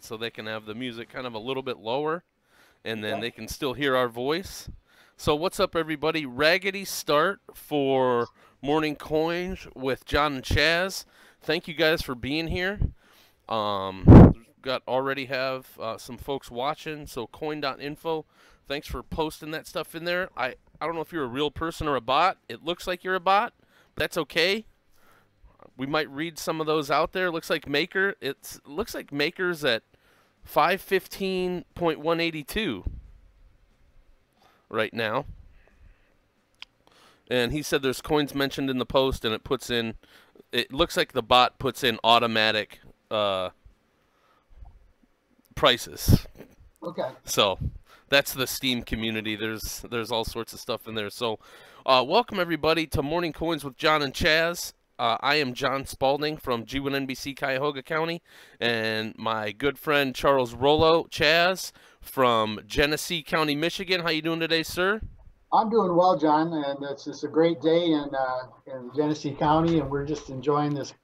so they can have the music kind of a little bit lower, and then they can still hear our voice. So what's up, everybody? Raggedy start for Morning Coins with John and Chaz. Thank you guys for being here. Already have some folks watching, so coin.info. Thanks for posting that stuff in there. I don't know if you're a real person or a bot. It looks like you're a bot. That's okay. We might read some of those out there. Looks like looks like Maker's at 515.182 right now. And he said there's coins mentioned in the post, and it looks like the bot puts in automatic prices. Okay. So that's the STEEM community. There's all sorts of stuff in there. So welcome everybody to Morning Coins with John and Chaz. I am John Spalding from G1NBC Cuyahoga County, and my good friend Charles Rollo. Chaz from Genesee County, Michigan. How you doing today, sir? I'm doing well, John, and it's just a great day in Genesee County, and we're just enjoying this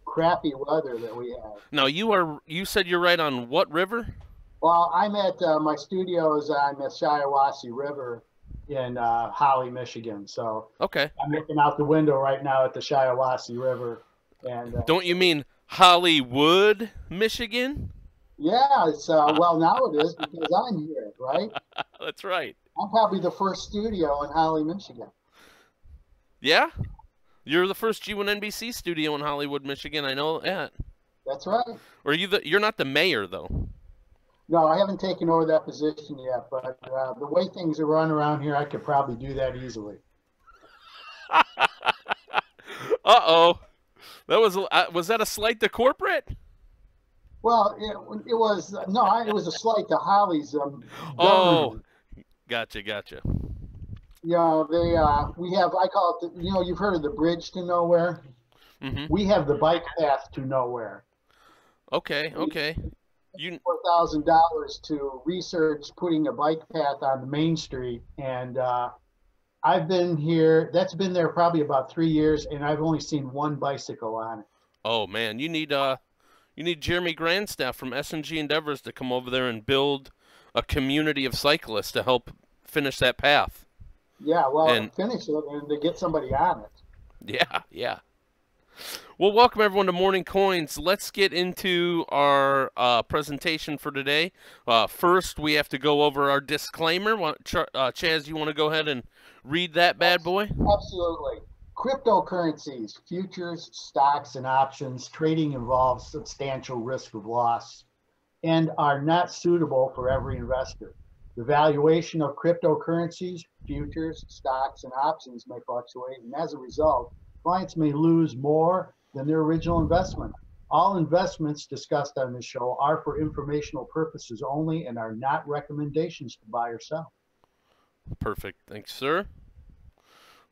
crappy weather that we have. Now, you said you're right on what river? Well, I'm at my studios on the Shiawassee River in Holly, Michigan. So okay, I'm looking out the window right now at the Shiawassee River. And don't you mean Hollywood, Michigan? Yeah, it's well, now it is because I'm here, right? That's right. I'm probably the first studio in Holly, Michigan. Yeah? You're the first G1NBC studio in Hollywood, Michigan. I know that. That's right. Or you're not the mayor, though. No, I haven't taken over that position yet, but the way things are run around here, I could probably do that easily. Uh-oh. Was that a slight to corporate? Well, it was it was a slight to Holly's. Oh, gotcha. Yeah, we have, I call it, you've heard of the bridge to nowhere. Mm-hmm. We have the bike path to nowhere. Okay. $4,000 to research putting a bike path on the main street, and I've been here. That's been there probably about 3 years, and I've only seen one bicycle on it. Oh man, you need Jeremy Grandstaff from S&G Endeavors to come over there and build a community of cyclists to help finish that path. Yeah, well, finish it and to get somebody on it. Yeah. Well, welcome everyone to Morning Coins. Let's get into our presentation for today. First, we have to go over our disclaimer. Chaz, you want to go ahead and read that bad boy? Absolutely. Cryptocurrencies, futures, stocks, and options trading involves substantial risk of loss and are not suitable for every investor. The valuation of cryptocurrencies, futures, stocks, and options may fluctuate, and as a result, clients may lose more than their original investment. All investments discussed on this show are for informational purposes only and are not recommendations to buy or sell. Perfect. Thanks, sir.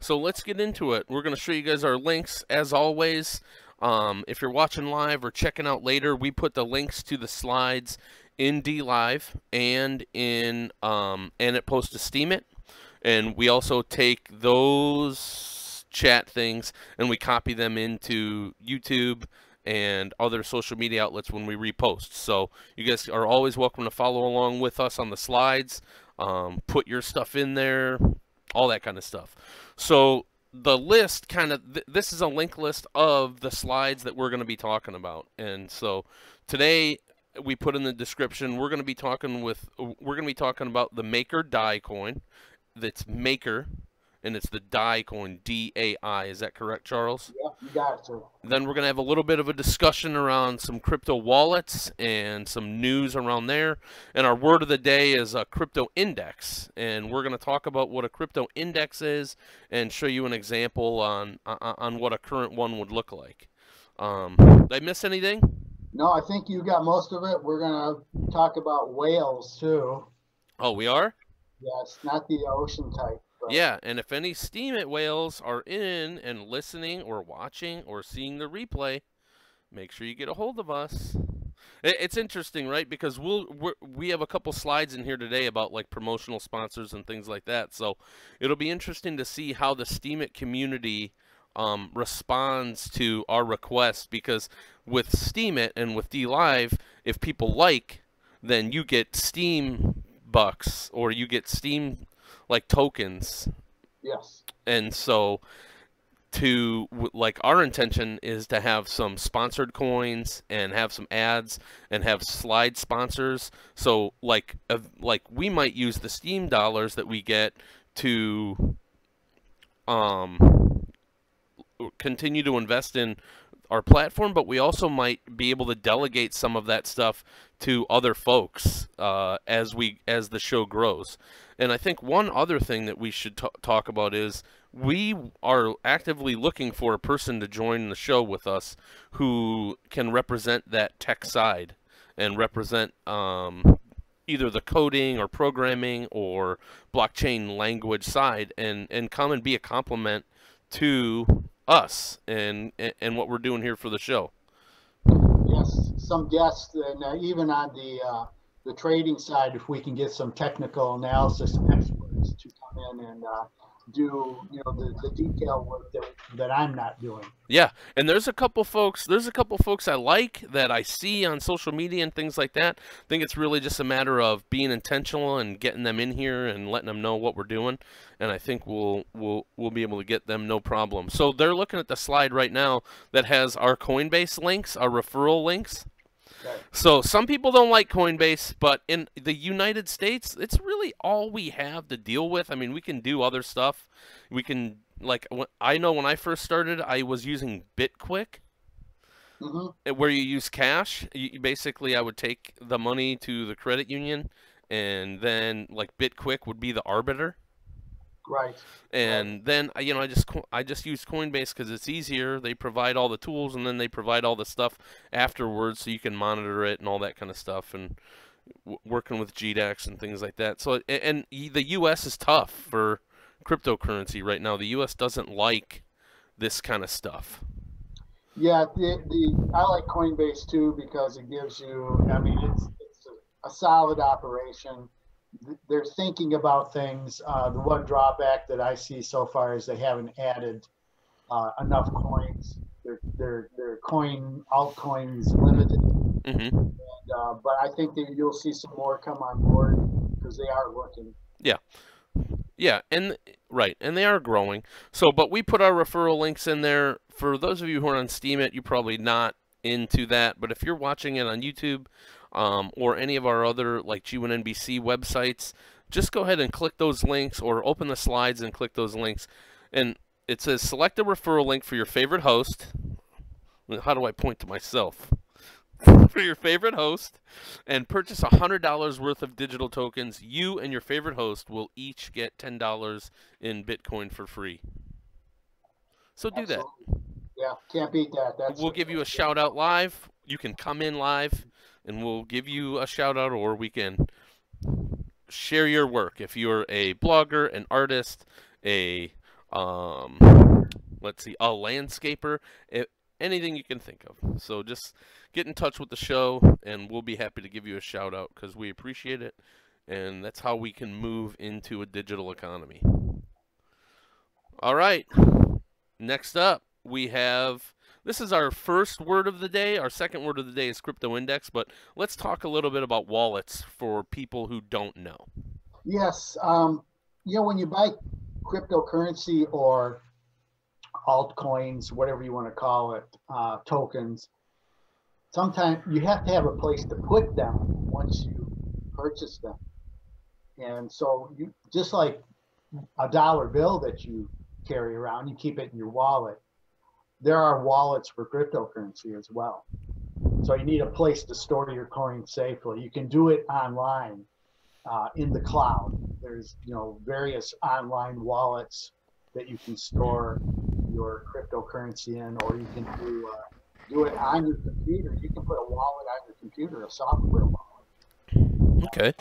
So let's get into it. We're going to show you guys our links, as always. If you're watching live or checking out later, we put the links to the slides in DLive and in and it posts to Steam it. And we also take those chat things and we copy them into YouTube and other social media outlets when we repost. So you guys are always welcome to follow along with us on the slides. Put your stuff in there, all that kind of stuff. So the list this is a link list of the slides that we're going to be talking about. And so today we put in the description, we're going to be talking about the MakerDao coin. That's Maker, and it's the Dai coin, D-A-I. Is that correct, Charles? Yeah, you got it, sir. Then we're going to have a little bit of a discussion around some crypto wallets and some news around there. And our word of the day is a crypto index. And we're going to talk about what a crypto index is and show you an example on what a current one would look like. Did I miss anything? No, I think you got most of it. We're going to talk about whales, too. Oh, we are? Yes, not the ocean type. But... yeah, and if any Steam It whales are in and listening or watching or seeing the replay, make sure you get a hold of us. It's interesting, right? Because we have a couple slides in here today about like promotional sponsors and things like that. So it'll be interesting to see how the Steam It community responds to our requests, because with Steam It and with DLive, if people like, then you get Steam bucks, or you get Steam like tokens. Yes. And so like our intention is to have some sponsored coins and have some ads and have slide sponsors. So like we might use the Steam dollars that we get to continue to invest in our platform, but we also might be able to delegate some of that stuff to other folks as the show grows. And I think one other thing that we should talk about is we are actively looking for a person to join the show with us who can represent that tech side and represent either the coding or programming or blockchain language side, and come and be a complement to us and what we're doing here for the show. Yes, some guests, and even on the trading side, if we can get some technical analysis experts to come in and do the detail work that I'm not doing. Yeah, and there's a couple folks I like that I see on social media and things like that. I think it's really just a matter of being intentional and getting them in here and letting them know what we're doing, and I think we'll be able to get them no problem. So they're looking at the slide right now that has our Coinbase links, our referral links. Okay. So some people don't like Coinbase, but in the United States, it's really all we have to deal with. I mean, we can do other stuff. We can, like, I know when I first started, I was using BitQuick, where you use cash. Basically, I would take the money to the credit union, and then, like, BitQuick would be the arbiter. Right. And then I just use Coinbase because it's easier. They provide all the tools, and then they provide all the stuff afterwards, so you can monitor it and all that kind of stuff, and working with GDEX and things like that. So and the U.S. is tough for cryptocurrency right now. The U.S. doesn't like this kind of stuff. Yeah, I like Coinbase too because it gives you. I mean, it's a solid operation. They're thinking about things. The one drawback that I see so far is they haven't added enough coins. Their coin altcoins limited. And, but I think that you'll see some more come on board because they are looking. Yeah, and right, and they are growing. So, but we put our referral links in there. For those of you who are on Steam It, you're probably not into that, but if you're watching it on YouTube or any of our other like G1 NBC websites, just go ahead and click those links, or open the slides and click those links. And it says select a referral link for your favorite host. How do I point to myself? For your favorite host, and purchase $100 worth of digital tokens. You and your favorite host will each get $10 in Bitcoin for free. So do that. Yeah, can't beat that. We'll give you a shout out live. You can come in live, and we'll give you a shout out, or we can share your work. If you're a blogger, an artist, a let's see, a landscaper, anything you can think of. So just get in touch with the show, and we'll be happy to give you a shout out because we appreciate it, and that's how we can move into a digital economy. All right, next up we have, this is our first word of the day. Our second word of the day is crypto index, but let's talk a little bit about wallets for people who don't know. Yes, when you buy cryptocurrency or altcoins, whatever you want to call it, tokens, sometimes you have to have a place to put them once you purchase them. And so you, just like a dollar bill that you carry around, you keep it in your wallet. There are wallets for cryptocurrency as well. So you need a place to store your coins safely. You can do it online in the cloud. There's various online wallets that you can store your cryptocurrency in, or you can do it on your computer. You can put a wallet on your computer, a software wallet. Okay.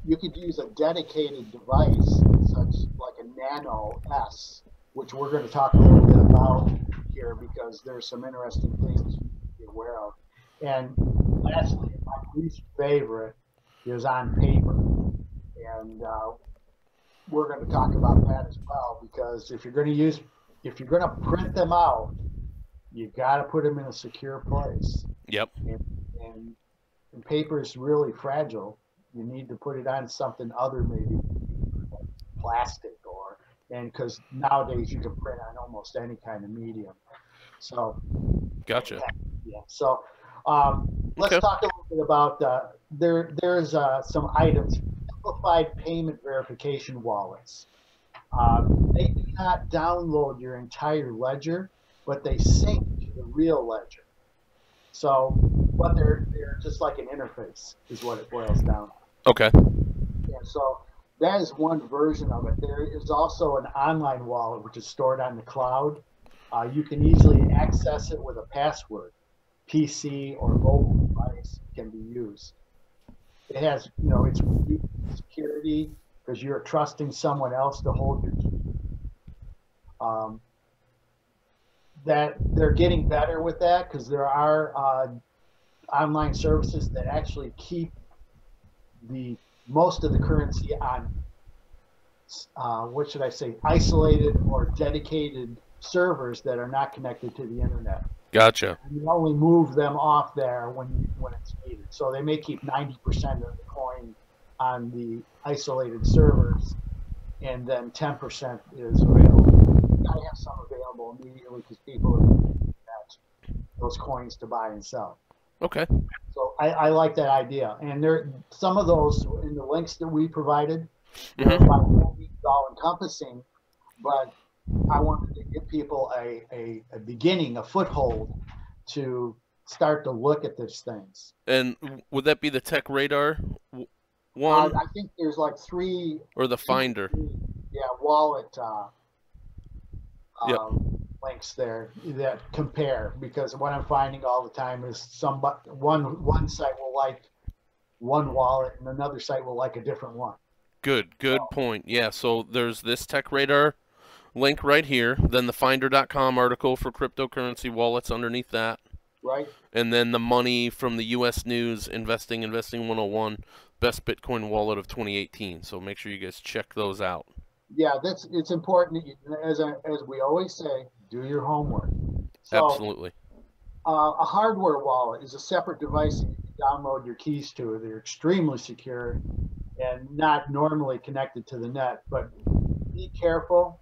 You could use a dedicated device, such like a Nano S, which we're going to talk a little bit about here because there's some interesting things you need to be aware of. And lastly, my least favorite is on paper. And we're going to talk about that as well, because if you're going to use if you're going to print them out, you got to put them in a secure place. Yep. And paper is really fragile. You need to put it on something other, maybe plastic, and because nowadays you can print on almost any kind of medium. So, gotcha. Yeah. So, let's Okay. talk a little bit about there's some items. Simplified payment verification wallets. They do not download your entire ledger, but they sync to the real ledger. So, but they're just like an interface, is what it boils down to. Okay. Yeah. So that is one version of it. There is also an online wallet which is stored on the cloud. You can easily access it with a password. PC or mobile device can be used. It has, it's security because you're trusting someone else to hold your key. That they're getting better with that because there are online services that actually keep most of the currency on what should I say, isolated or dedicated servers that are not connected to the internet. Gotcha. And you only move them off there when it's needed. So they may keep 90% of the coin on the isolated servers, and then 10% is available. You gotta have some available immediately because people are those coins to buy and sell. Okay. So I like that idea, and some of those in the links that we provided. By no means all encompassing, but I wanted to give people a beginning, a foothold to start to look at these things. And would that be the Tech Radar one? I think there's like 3. Or the Finder? Yeah, wallet Yep. links there that compare, because what I'm finding all the time is one site will like one wallet and another site will like a different one. Good point. Yeah, so there's this Tech Radar link right here, then the Finder.com article for cryptocurrency wallets underneath that. Right. And then the money from the U.S. News, Investing 101, Best Bitcoin Wallet of 2018. So make sure you guys check those out. Yeah, it's important, as we always say, do your homework. So, absolutely. A hardware wallet is a separate device that you can download your keys to. They're extremely secure and not normally connected to the net, but be careful.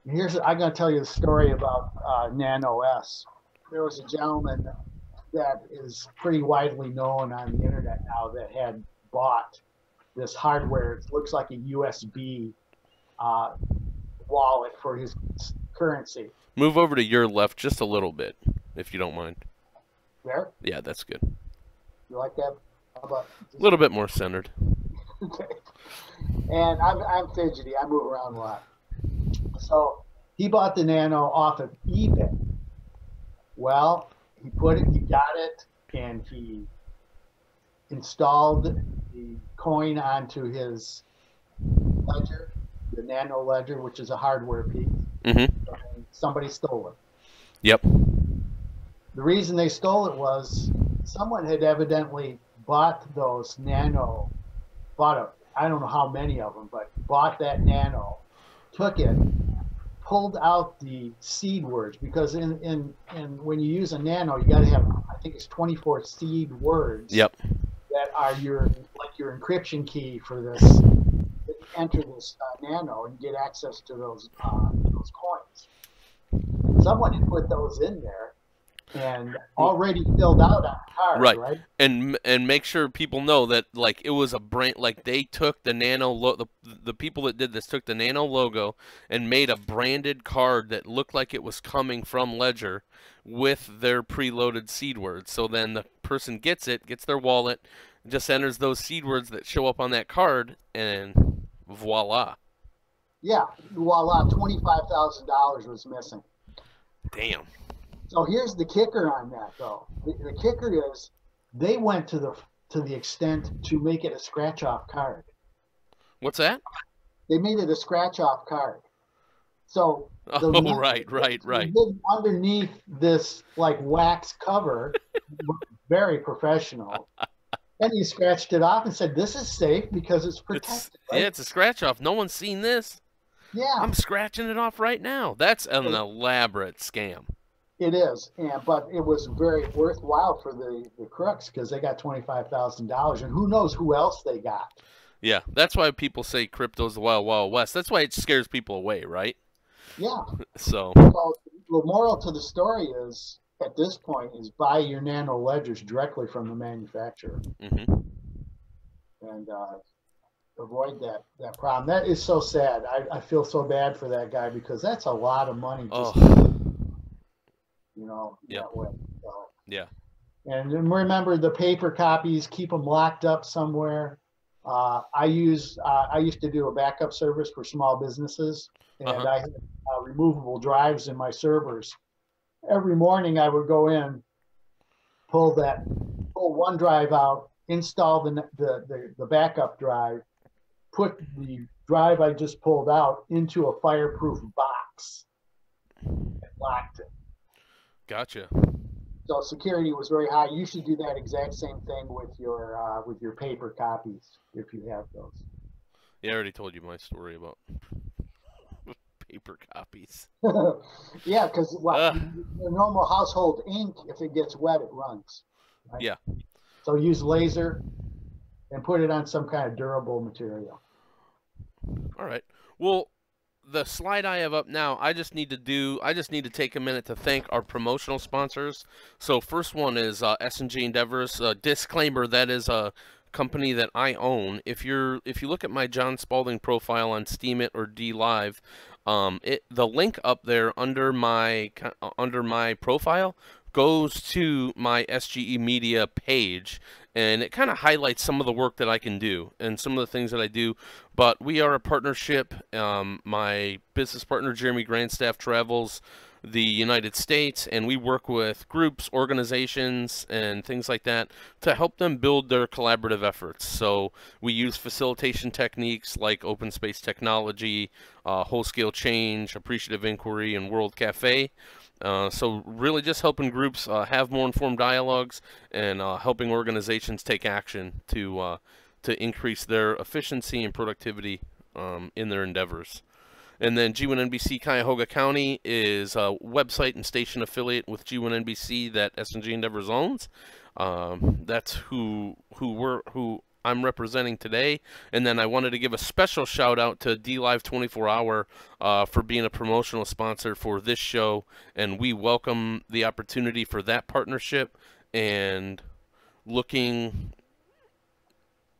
I'm going to tell you a story about Nano S. There was a gentleman that is pretty widely known on the internet now that had bought this hardware. It looks like a USB wallet for his currency. Move over to your left just a little bit, if you don't mind. There? Yeah, that's good. You like that? How about a little bit more centered. Okay. And I'm fidgety. I move around a lot. So he bought the Nano off of eBay. Well, he got it, and he installed the coin onto his ledger, the Nano ledger, which is a hardware piece. Somebody stole it. Yep. The reason they stole it was someone had evidently bought those Nano, I don't know how many of them, but bought that Nano, took it, pulled out the seed words, because in when you use a Nano, you got to have, I think it's 24 seed words. Yep. That are your encryption key for this. Enter this Nano and get access to those coins. Someone had put those in there and already filled out on cards, right? And make sure people know that it was a brand, they took the Nano the people that did this took the Nano logo and made a branded card that looked like it was coming from Ledger with their preloaded seed words. So then the person gets their wallet, just enters those seed words that show up on that card, and voila. Yeah, voila, $25,000 was missing. Damn. So here's the kicker on that, though. The kicker is they went to the extent to make it a scratch-off card. What's that? They made it a scratch-off card. So right. Underneath this wax cover, very professional. And he scratched it off and said, "This is safe because it's protected." Yeah, it's a scratch-off. No one's seen this. Yeah, I'm scratching it off right now. That's an elaborate scam. it is. But it was very worthwhile for the crooks because they got $25,000, and who knows who else they got. Yeah, that's why people say crypto's the wild, wild west. That's why it scares people away, right? Yeah. So The moral to the story is, at this point, is buy your nano ledgers directly from the manufacturer, and avoid that problem. That is so sad. I feel so bad for that guy because that's a lot of money. Just, that way. So, yeah. And remember the paper copies, keep them locked up somewhere. I used to do a backup service for small businesses, and I had removable drives in my servers. Every morning I would go in, pull one drive out, install the backup drive, put the drive I just pulled out into a fireproof box, and locked it. Gotcha. So security was very high. You should do that exact same thing with your paper copies if you have those. Yeah, I already told you my story about paper copies. Yeah, because the normal household ink, if it gets wet, it runs. Right? Yeah. So use laser and put it on some kind of durable material. All right. Well, the slide I have up now, I just need to take a minute to thank our promotional sponsors. So first one is S&G Endeavors. Disclaimer, that is a company that I own. If you look at my John Spalding profile on Steemit or DLive, the link up there under my profile goes to my SGE Media page, and it kind of highlights some of the work that I can do and some of the things that I do. But we are a partnership. My business partner, Jeremy Grandstaff, travels the United States, and we work with groups, organizations, and things like that to help them build their collaborative efforts. So we use facilitation techniques like open space technology, whole-scale change, appreciative inquiry, and World Cafe. So really just helping groups have more informed dialogues and helping organizations take action to increase their efficiency and productivity in their endeavors. And then G1NBC Cuyahoga County is a website and station affiliate with G1NBC that S&G Endeavors owns. That's who I'm representing today. And then I wanted to give a special shout out to DLive 24 Hour for being a promotional sponsor for this show, and we welcome the opportunity for that partnership and looking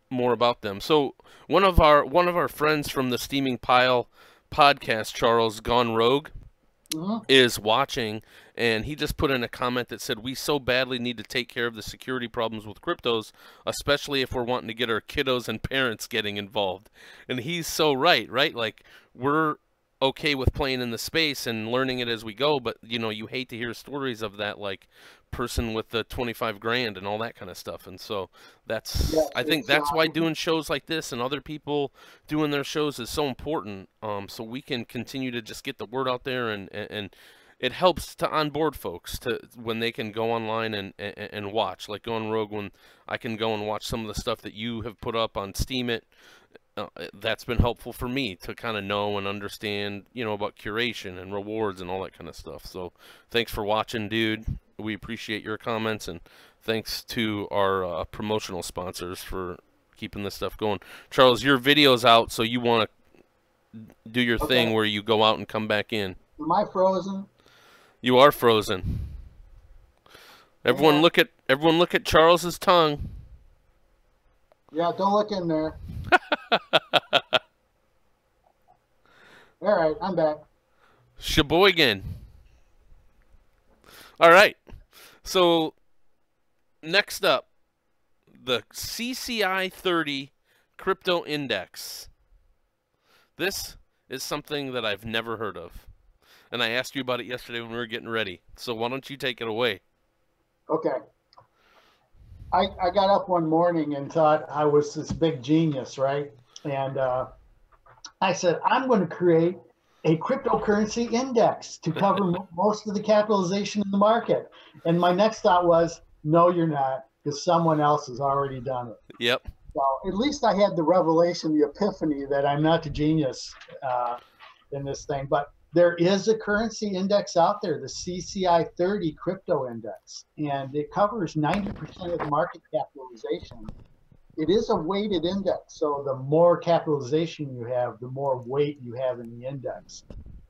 more about them. So one of our friends from the Steaming Pile podcast, Charles Gone Rogue, is watching, and he just put in a comment that said, we so badly need to take care of the security problems with cryptos, especially if we're wanting to get our kiddos and parents getting involved. And he's so right? Like, we're okay with playing in the space and learning it as we go, but you hate to hear stories of that, like person with the 25 grand and all that kind of stuff. And so I think that's why doing shows like this and other people doing their shows is so important, so we can continue to just get the word out there, and it helps to onboard folks to when they can go online and watch, like Going Rogue, when I can go and watch some of the stuff that you have put up on Steemit. That's been helpful for me to kind of know and understand, about curation and rewards and all that kind of stuff. So thanks for watching, dude. We appreciate your comments, and thanks to our promotional sponsors for keeping this stuff going. Charles, your video's out, so you want to do your thing where you go out and come back in. Am I frozen? You are frozen. Everyone look at Charles's tongue. Yeah, don't look in there. All right, I'm back. Sheboygan. All right. So next up, the CCI30 Crypto Index. This is something that I've never heard of, and I asked you about it yesterday when we were getting ready. So why don't you take it away? Okay. I got up one morning and thought I was this big genius, right? And I said, I'm going to create a cryptocurrency index to cover most of the capitalization in the market. And my next thought was, no, you're not, because someone else has already done it. Yep. So at least I had the revelation, the epiphany that I'm not the genius in this thing. But there is a currency index out there, the CCI30 crypto index, and it covers 90% of the market capitalization. It is a weighted index, so the more capitalization you have, the more weight you have in the index.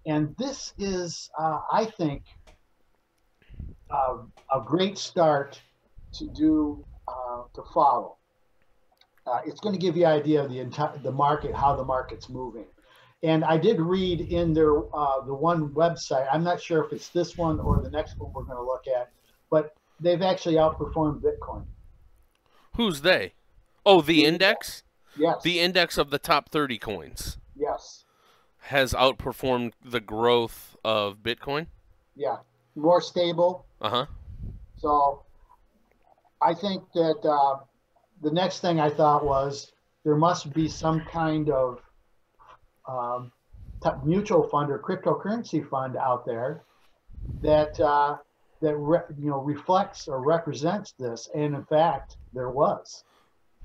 And this is, I think, a great start to follow. It's going to give you an idea of the market, how the market's moving. And I did read in their the one website, I'm not sure if it's this one or the next one we're going to look at, but they've actually outperformed Bitcoin. Who's they? Oh, the index? Yes. The index of the top 30 coins. Yes. Has outperformed the growth of Bitcoin? Yeah. More stable. Uh-huh. So I think that the next thing I thought was there must be some kind of mutual fund or cryptocurrency fund out there that reflects or represents this. And in fact, there was.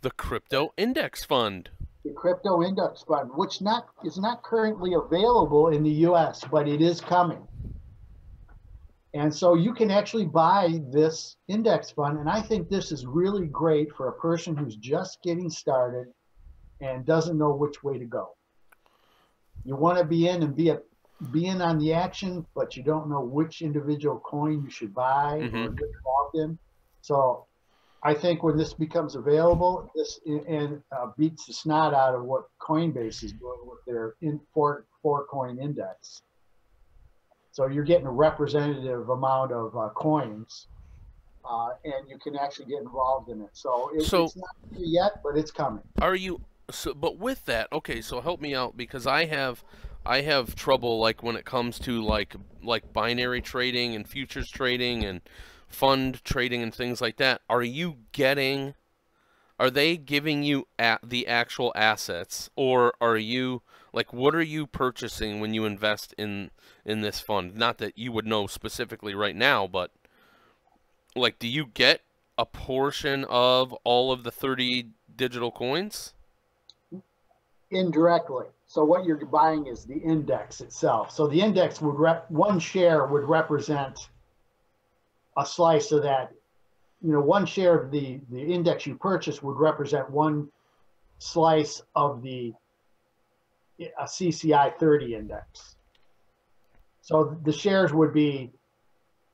The Crypto Index Fund. The Crypto Index Fund, which is not currently available in the U.S., but it is coming. And so you can actually buy this index fund. And I think this is really great for a person who's just getting started and doesn't know which way to go. You want to be in and be in on the action, but you don't know which individual coin you should buy or get involved in. So I think when this becomes available, this beats the snot out of what Coinbase is doing with their four coin index. So you're getting a representative amount of coins, and you can actually get involved in it. So it's not here yet, but it's coming. Are you? So, but with that, okay. So help me out, because I have trouble, like when it comes to like binary trading and futures trading and fund trading and things like that. Are they giving you the actual assets, or are you like, what are you purchasing when you invest in this fund? Not that you would know specifically right now, but like, do you get a portion of all of the 30 digital coins? Indirectly. So what you're buying is the index itself. So the index would one share would represent a slice of that. One share of the index you purchase would represent one slice of a CCI30 index. So the shares would be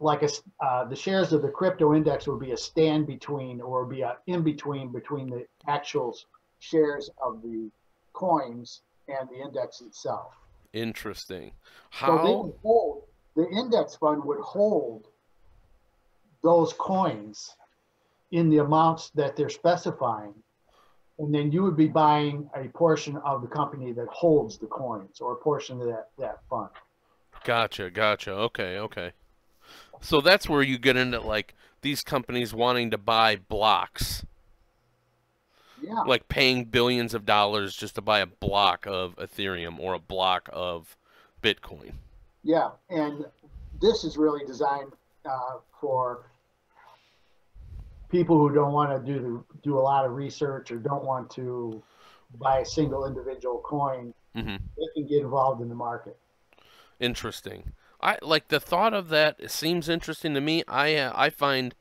like the shares of the crypto index would be a stand between, or be an in between the actual shares of the coins and the index itself. Interesting. So the index fund would hold those coins in the amounts that they're specifying, and then you would be buying a portion of the company that holds the coins, or a portion of that fund. Gotcha. Okay. So that's where you get into like these companies wanting to buy blocks. Yeah. Like paying billions of dollars just to buy a block of Ethereum or a block of Bitcoin. Yeah, and this is really designed for people who don't want to do a lot of research or don't want to buy a single individual coin. They can get involved in the market. Interesting. I like the thought of that. It seems interesting to me. I find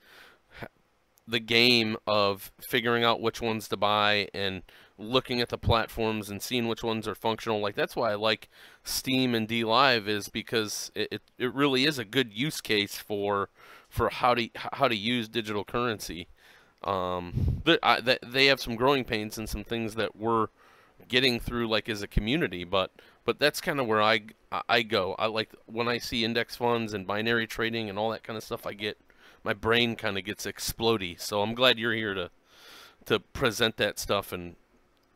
the game of figuring out which ones to buy and looking at the platforms and seeing which ones are functional. Like, that's why I like STEEM and DLive, is because it really is a good use case for how to use digital currency. They have some growing pains and some things that we're getting through, like, as a community, but that's kind of where I go. I like when I see index funds and binary trading and all that kind of stuff. My brain kind of gets explodey. So I'm glad you're here to present that stuff and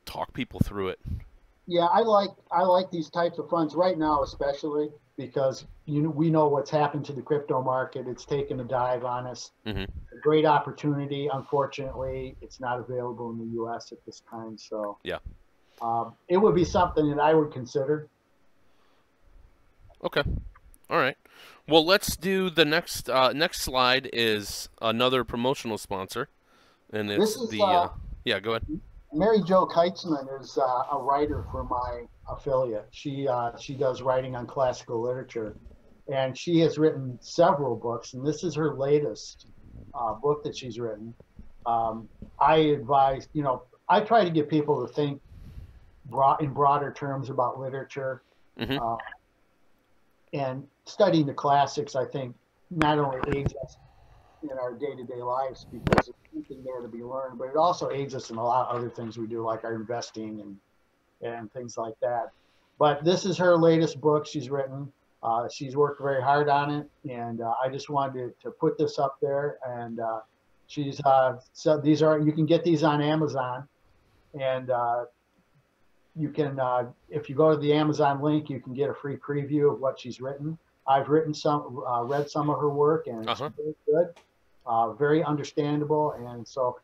talk people through it. Yeah, I like these types of funds right now, especially because we know what's happened to the crypto market. It's taken a dive on us. A great opportunity. Unfortunately, it's not available in the U.S. at this time. So yeah, it would be something that I would consider. Okay. All right. Well, let's do the next slide is another promotional sponsor, and it's yeah. Go ahead. Mary Jo Keitzman is a writer for my affiliate. She does writing on classical literature, and she has written several books, and this is her latest book that she's written. I advise, I try to get people to think in broader terms about literature, and studying the classics. I think not only aids us in our day-to-day lives because there's something there to be learned, but it also aids us in a lot of other things we do, like our investing and things like that. But this is her latest book she's written. She's worked very hard on it, and I just wanted to put this up there. And she's so you can get these on Amazon, and you can if you go to the Amazon link, you can get a free preview of what she's written. I've read some of her work, and it's very good. Very understandable, and so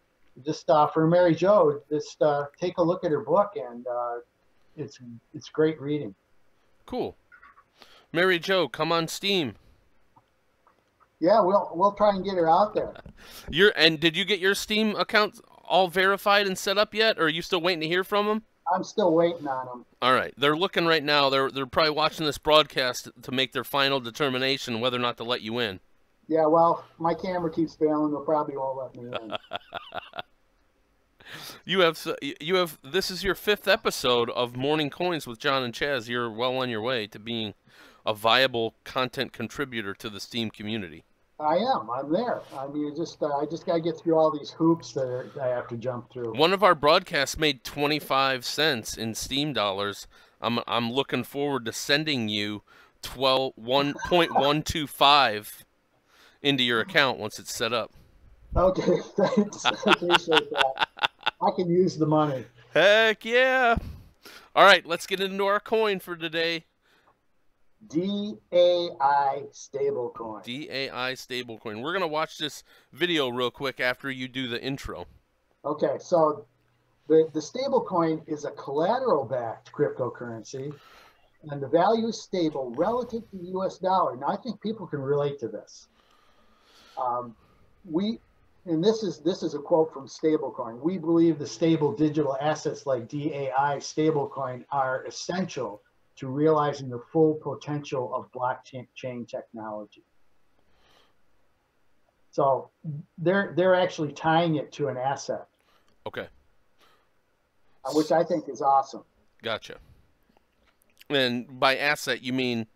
just for Mary Jo, just take a look at her book, and it's great reading. Cool. Mary Jo, come on Steam. Yeah, we'll try and get her out there. And did you get your Steam account all verified and set up yet, or are you still waiting to hear from them? I'm still waiting on them. All right, they're looking right now. They're probably watching this broadcast to make their final determination whether or not to let you in. Yeah, well, my camera keeps failing. They probably won't let me in. You have. This is your 5th episode of Morning Coins with John and Chaz. You're well on your way to being a viable content contributor to the Steam community. I am. I'm there. I mean, I just got to get through all these hoops that I have to jump through. One of our broadcasts made 25 cents in Steam dollars. I'm looking forward to sending you 1.125 into your account once it's set up. Okay, thanks. I appreciate that. I can use the money. Heck yeah. All right, let's get into our coin for today. Dai Stable Coin. Dai Stable Coin. We're going to watch this video real quick after you do the intro. Okay, so the stable coin is a collateral-backed cryptocurrency, and the value is stable relative to the US dollar. Now, I think people can relate to this. And this is a quote from Stablecoin. We believe the stable digital assets like Dai Stablecoin are essential to realizing the full potential of blockchain technology. So they're actually tying it to an asset. Okay. Which I think is awesome. Gotcha. And by asset, you mean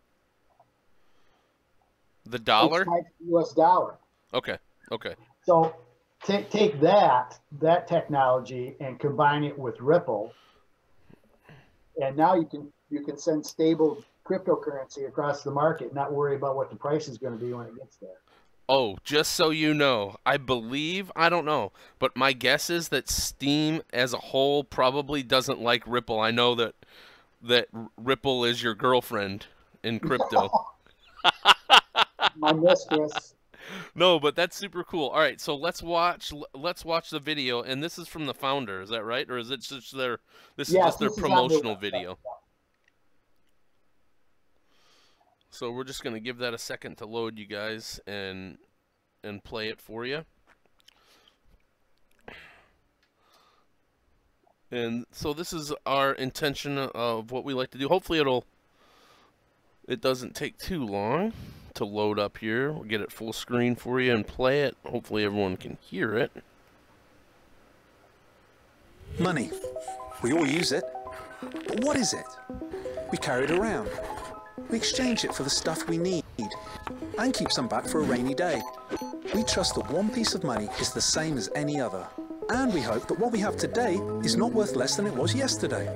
the dollar? It's tied to the US dollar. Okay. Okay. So take that technology and combine it with Ripple, and now you can send stable cryptocurrency across the market, not worry about what the price is going to be when it gets there. Oh, just so you know, I don't know, but my guess is that Steam as a whole probably doesn't like Ripple. I know that Ripple is your girlfriend in crypto. My mistress. No, but that's super cool. All right, so let's watch the video, and this is from the founder. Is that right, or is it just their promotional video? So we're just gonna give that a second to load, you guys, and play it for you. And so this is our intention of what we like to do. Hopefully it doesn't take too long to load up here. We'll get it full screen for you and play it. Hopefully everyone can hear it. Money. We all use it. But what is it? We carry it around. We exchange it for the stuff we need and keep some back for a rainy day. We trust that one piece of money is the same as any other. And we hope that what we have today is not worth less than it was yesterday.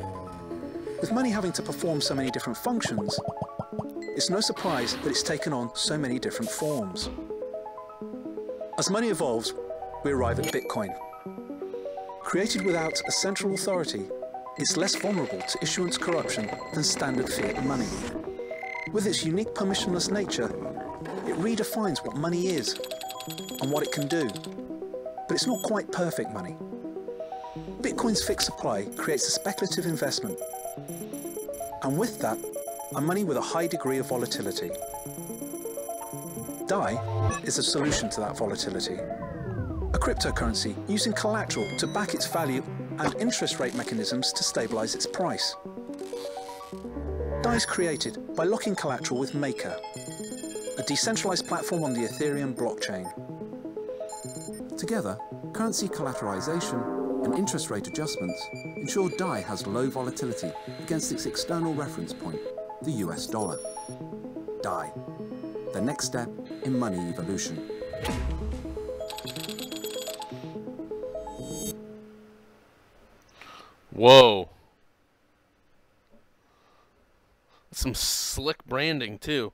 With money having to perform so many different functions, it's no surprise that it's taken on so many different forms. As money evolves, we arrive at Bitcoin. Created without a central authority, it's less vulnerable to issuance corruption than standard fiat money. With its unique permissionless nature, it redefines what money is and what it can do. But it's not quite perfect money. Bitcoin's fixed supply creates a speculative investment, and with that, a money with a high degree of volatility. Dai is a solution to that volatility. A cryptocurrency using collateral to back its value and interest rate mechanisms to stabilize its price. Dai is created by locking collateral with Maker, a decentralized platform on the Ethereum blockchain. Together, currency collateralization and interest rate adjustments ensure Dai has low volatility against its external reference point, the US dollar. Dai, the next step in money evolution. Whoa. Some slick branding too.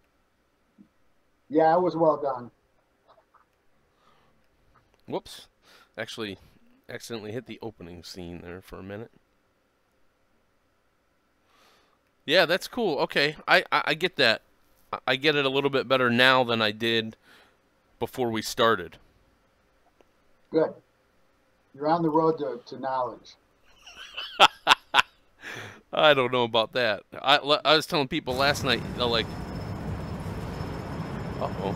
Yeah, it was well done. Whoops. Actually, accidentally hit the opening scene there for a minute. Yeah, that's cool. Okay, I get that. I get it a little bit better now than I did before we started. Good. You're on the road to knowledge. I don't know about that. I was telling people last night, they're like, uh-oh.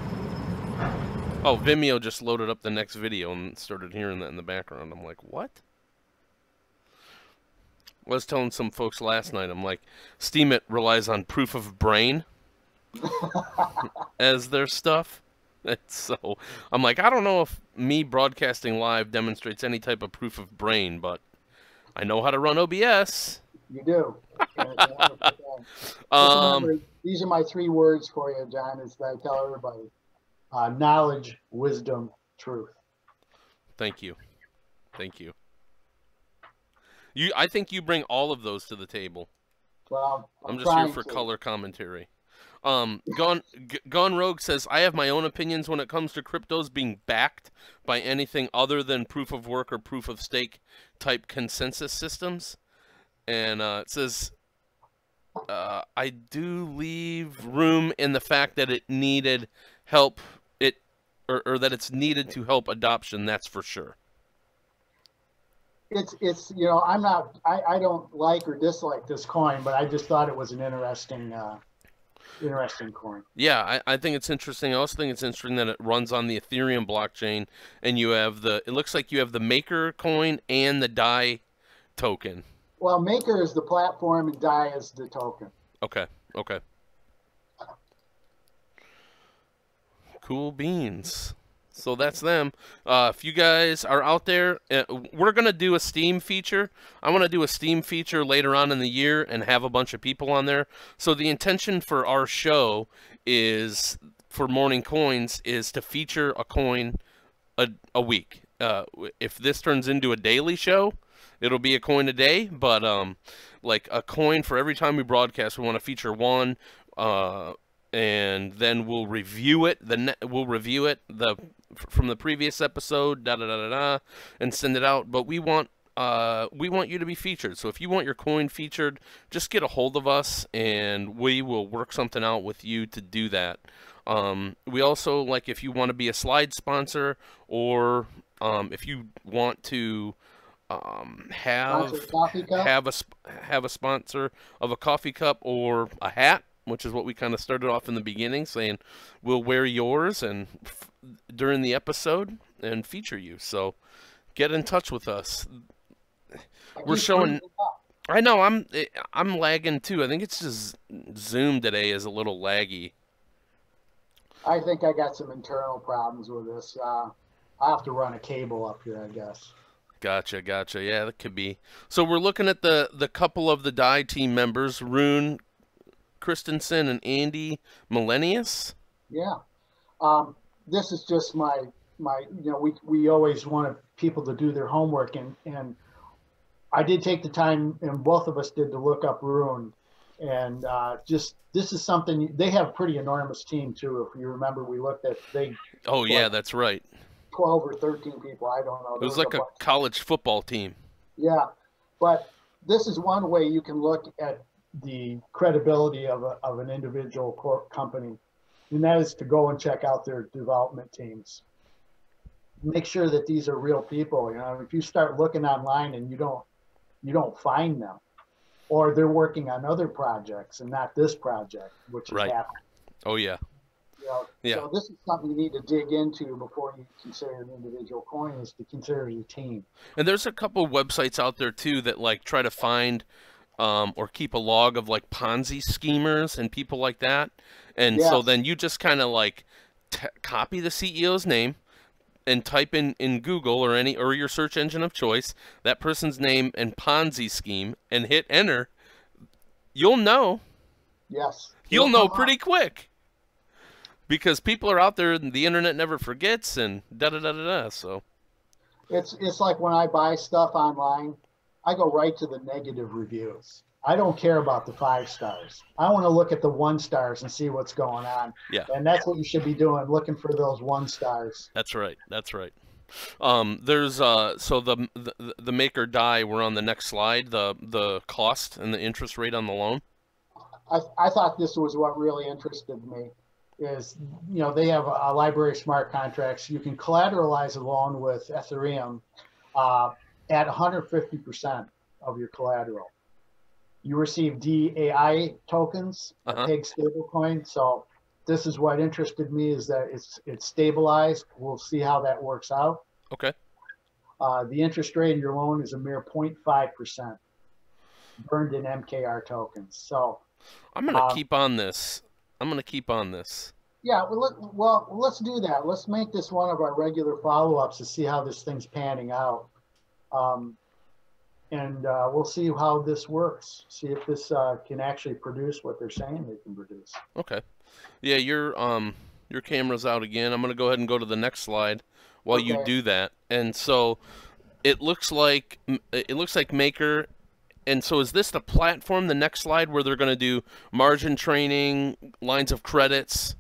Oh, Vimeo just loaded up the next video and started hearing that in the background. I'm like, what? I was telling some folks last night, I'm like, STEEM relies on proof of brain as their stuff. And so I'm like, I don't know if me broadcasting live demonstrates any type of proof of brain, but I know how to run OBS. You do. And it's a wonderful thing. Just remember, these are my 3 words for you, John, is that I tell everybody. Knowledge, wisdom, truth. Thank you. Thank you. I think you bring all of those to the table. Well, I'm just here for color commentary. Gone Rogue says, I have my own opinions when it comes to cryptos being backed by anything other than proof of work or proof of stake type consensus systems. And it says, I do leave room in the fact that it needed help, or that it's needed to help adoption, that's for sure. It's you know, I don't like or dislike this coin, but I just thought it was an interesting coin. Yeah, I think it's interesting. I also think it's interesting that it runs on the Ethereum blockchain, and you have it looks like you have the Maker coin and the Dai token. Well, Maker is the platform and Dai is the token. Okay, okay. Cool beans. So that's them. If you guys are out there, we're going to do a STEAM feature. I want to do a STEAM feature later on in the year and have a bunch of people on there. So the intention for our show is, for Morning Coins, is to feature a coin a week. If this turns into a daily show, it'll be a coin a day. But like a coin for every time we broadcast, we want to feature one. And then we'll review it. From the previous episode, and send it out. But we want you to be featured. So if you want your coin featured, just get a hold of us, and we will work something out with you to do that. We also, like, if you want to be a slide sponsor, or if you want to have a sponsor of a coffee cup or a hat, which is what we kind of started off in the beginning, saying we'll wear yours and during the episode and feature you. So get in touch with us. We're showing. I know I'm lagging too. I think it's just Zoom today is a little laggy. I think I got some internal problems with this. I'll have to run a cable up here, I guess. Gotcha. Yeah, that could be. So we're looking at the couple of the Dai team members, Rune Christensen and Andy Millennius. Yeah. This is just my you know, we always wanted people to do their homework, and I did take the time, and both of us did, to look up Rune, and just this is something. They have a pretty enormous team too. If you remember, we looked at yeah, that's right. 12 or 13 people, I don't know. It was like a college football team. Yeah, but this is one way you can look at the credibility of an individual company, and that is to go and check out their development teams. Make sure that these are real people. You know, if you start looking online and you don't find them, or they're working on other projects and not this project, which is happening. Oh yeah. Yeah. So this is something you need to dig into before you consider an individual coin, is to consider the team. And there's a couple websites out there too that like try to find or keep a log of like Ponzi schemers and people like that. And so Yes. then you just kind of like copy the CEO's name and type in Google or your search engine of choice that person's name and Ponzi scheme and hit enter. You'll know. Yes. You'll know pretty quick. Because people are out there and the internet never forgets and da-da-da-da-da, so. It's like when I buy stuff online, I go right to the negative reviews. I don't care about the 5 stars. I want to look at the 1 stars and see what's going on. Yeah. And that's what you should be doing, looking for those 1 stars. That's right. That's right. There's so the MakerDao, we're on the next slide, the cost and the interest rate on the loan. I thought this was what really interested me. Is, you know, they have a library of smart contracts. You can collateralize a loan with Etherium at 150% of your collateral. You receive DAI tokens, Dai Stable Coin. So this is what interested me, is that it's stabilized. We'll see how that works out. Okay. The interest rate in your loan is a mere 0.5% burned in MKR tokens. So I'm gonna keep on this. Yeah, well, let's do that. Let's make this one of our regular follow-ups to see how this thing's panning out. And we'll see how this works. See if this can actually produce what they're saying they can produce. Okay. Yeah, your camera's out again. I'm going to go ahead and go to the next slide while you do that. And so it looks like Maker. And so is this the platform, the next slide, where they're going to do margin training, lines of credits?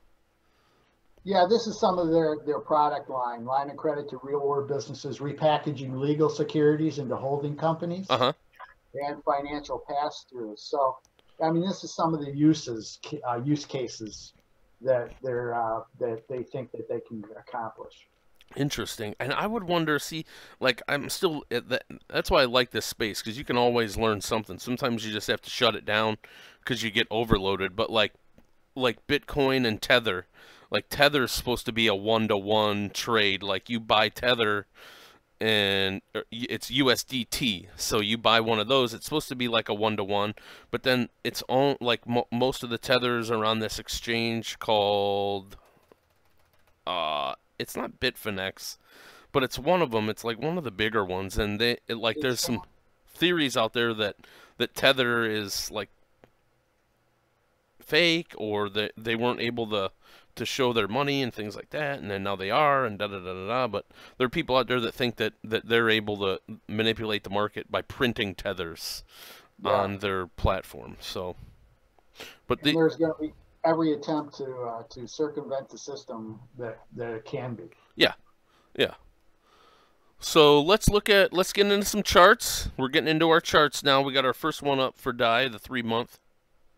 Yeah, this is some of their product line of credit to real world businesses, repackaging legal securities into holding companies, and financial pass-throughs. So, I mean, this is some of the use cases that they think that they can accomplish. Interesting. And I would wonder, see, like, I'm still that's why I like this space, because you can always learn something. Sometimes you just have to shut it down because you get overloaded. But like Bitcoin and Tether, like Tether is supposed to be a 1-to-1 trade. Like you buy Tether and it's USDT, so you buy one of those. It's supposed to be like a 1-to-1, but then it's all like most of the Tethers are on this exchange called it's not Bitfinex, but it's one of them. It's like one of the bigger ones, and there's some theories out there that Tether is like fake, or that they weren't able to show their money and things like that, and then now they are, and da da da da da. But there are people out there that think that they're able to manipulate the market by printing tethers on their platform. So, but there's going to be every attempt to circumvent the system that it can be. Yeah. So let's get into some charts. We're getting into our charts now. We got our first one up for Dai, the 3-month.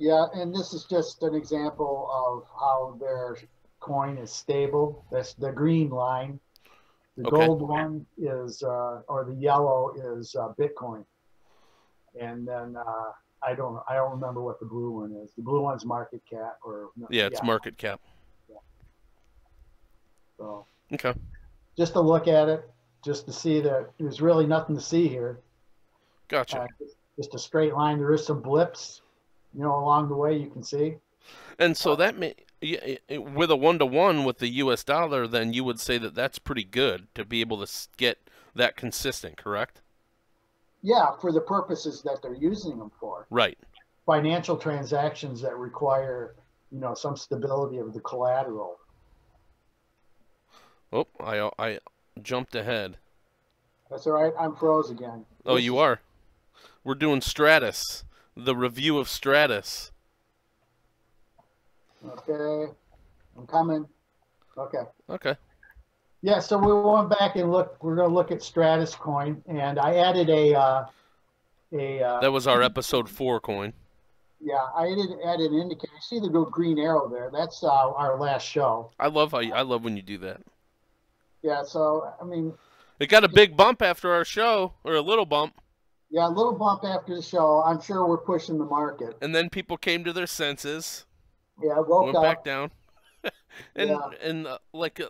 Yeah, and this is just an example of how their coin is stable. That's the green line. The gold one is, or the yellow is Bitcoin. And then I don't remember what the blue one is. The blue one's market cap, or it's market cap. Yeah. So okay, just to look at it, just to see that there's really nothing to see here. Gotcha. Just a straight line. There is some blips, along the way you can see. And so that with a 1-to-1 with the US dollar, then you would say that that's pretty good to be able to get that consistent, correct? Yeah, for the purposes that they're using them for. Right. Financial transactions that require, some stability of the collateral. Oh, I jumped ahead. That's all right. I'm froze again. Oh, you are? We're doing Stratus, the review of Stratus. Okay. I'm coming. Okay. Yeah, so we went back and we're going to look at Stratus coin, and I added that was our episode 4 coin. Yeah, I added an indicator. You see the little green arrow there? That's our last show. I love when you do that. Yeah, so I mean, it got a big bump after our show, or a little bump. Yeah, a little bump after the show. I'm sure we're pushing the market. And then people came to their senses. Yeah, woke went up. Back down. And Yeah. like,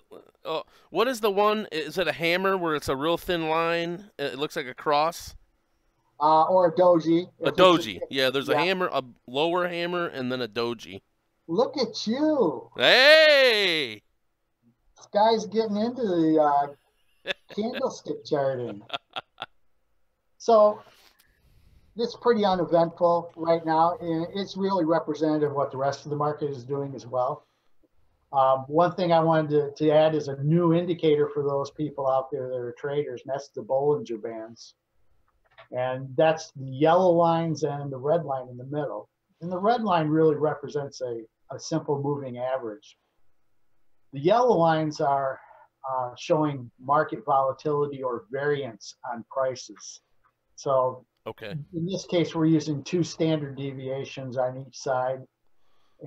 what is the one? Is it a hammer where it's a real thin line? It looks like a cross. Or a doji. A If it's doji. Yeah, there's a yeah. hammer, a lower hammer, and then a doji. Look at you. Hey! This guy's getting into the candlestick charting. So it's pretty uneventful right now, and it's really representative of what the rest of the market is doing as well. One thing I wanted to add is a new indicator for those people out there that are traders, and that's the Bollinger Bands. And that's the yellow lines and the red line in the middle. And the red line really represents a simple moving average. The yellow lines are showing market volatility or variance on prices. So Okay. in this case, we're using 2 standard deviations on each side,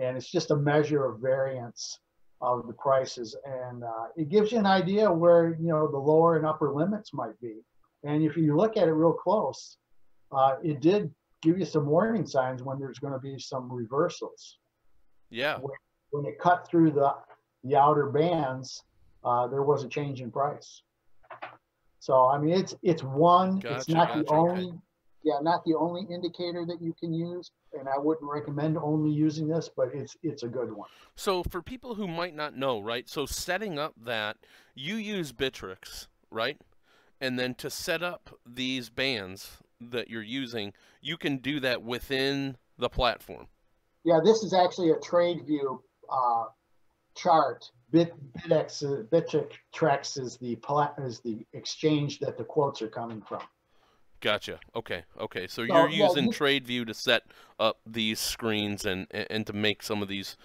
and it's just a measure of variance of the prices. And it gives you an idea where, you know, the lower and upper limits might be. And if you look at it real close, it did give you some warning signs when there's going to be some reversals. Yeah. When it cut through the outer bands, there was a change in price. So I mean, it's one. Gotcha, it's not the only. okay. Yeah, not the only indicator that you can use, and I wouldn't recommend only using this, but it's a good one. So for people who might not know, right? So setting up that, you use Bittrex, right? And then to set up these bands that you're using, you can do that within the platform. Yeah, this is actually a TradeView chart. Bittrex is the exchange that the quotes are coming from. Gotcha. Okay. Okay. So you're yeah, using TradeView to set up these screens and to make some of these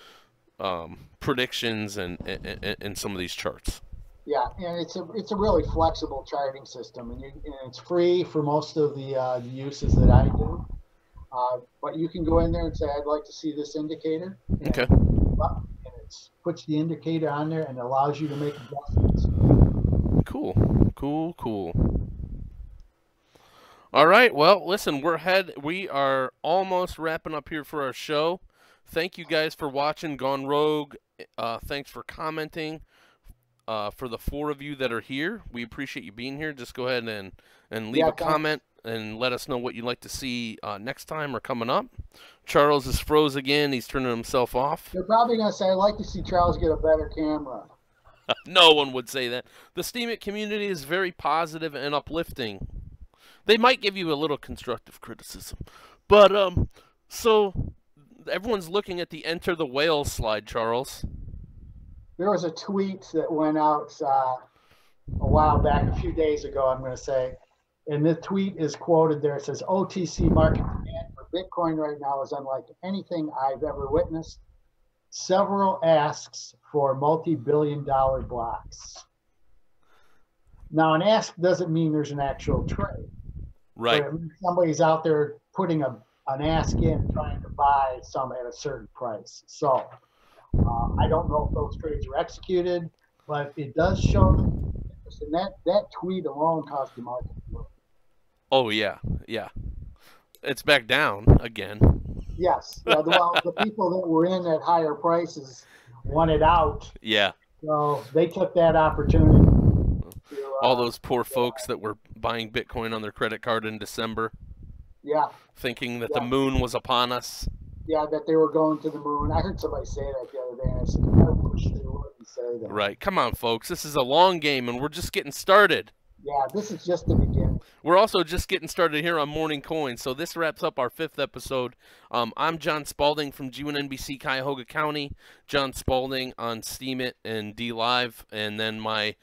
predictions and some of these charts. Yeah, and it's a really flexible charting system, and it's free for most of the uses that I do. But you can go in there and say, I'd like to see this indicator. Okay. And it puts the indicator on there and allows you to make adjustments. Cool. Cool. Cool. All right. Well, listen, we are almost wrapping up here for our show. Thank you guys for watching Gone Rogue. Thanks for commenting. For the 4 of you that are here, we appreciate you being here. Just go ahead and leave a comment and let us know what you'd like to see next time or coming up. Charles is froze again. He's turning himself off. They're probably going to say, I'd like to see Charles get a better camera. No one would say that. The Steam It community is very positive and uplifting. They might give you a little constructive criticism. But, so everyone's looking at the Enter the Whale slide, Charles. There was a tweet that went out a while back, a few days ago, I'm going to say, and the tweet is quoted there. It says, OTC market demand for Bitcoin right now is unlike anything I've ever witnessed. Several asks for multi-billion-dollar blocks. Now, an ask doesn't mean there's an actual trade. Right. But somebody's out there putting an ask in, trying to buy some at a certain price. So I don't know if those trades are executed, but it does show interest. And that tweet alone caused the market to move. Oh, yeah. Yeah. It's back down again. Yes. Yeah, the people that were in at higher prices wanted out. Yeah. So they took that opportunity. All those poor folks that were buying Bitcoin on their credit card in December. Yeah. Thinking that the moon was upon us. Yeah, that they were going to the moon. I heard somebody say that the other day, and I said, I wish they wouldn't say that. Right. Come on, folks. This is a long game, and we're just getting started. Yeah, this is just the beginning. We're also just getting started here on Morning Coin. So this wraps up our 5th episode. I'm John Spalding from G1NBC Cuyahoga County. John Spalding on Steam It and DLive. And then my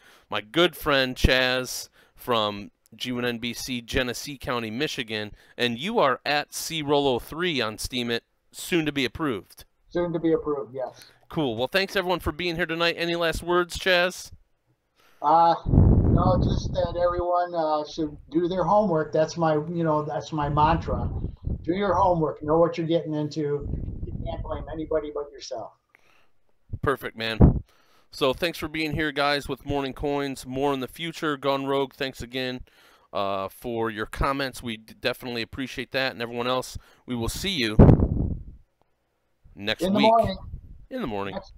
good friend Chaz from G1NBC Genesee County, Michigan. And you are at CRollo3 on Steam It, soon to be approved. Soon to be approved, yes. Cool. Well, thanks everyone for being here tonight. Any last words, Chaz? No, just that everyone should do their homework. That's my mantra. Do your homework. Know what you're getting into. You can't blame anybody but yourself. Perfect, man. So thanks for being here, guys, with Morning Coins. More in the future. Gone Rogue, thanks again for your comments. We definitely appreciate that. And everyone else, we will see you next week. In the morning. In the morning. Next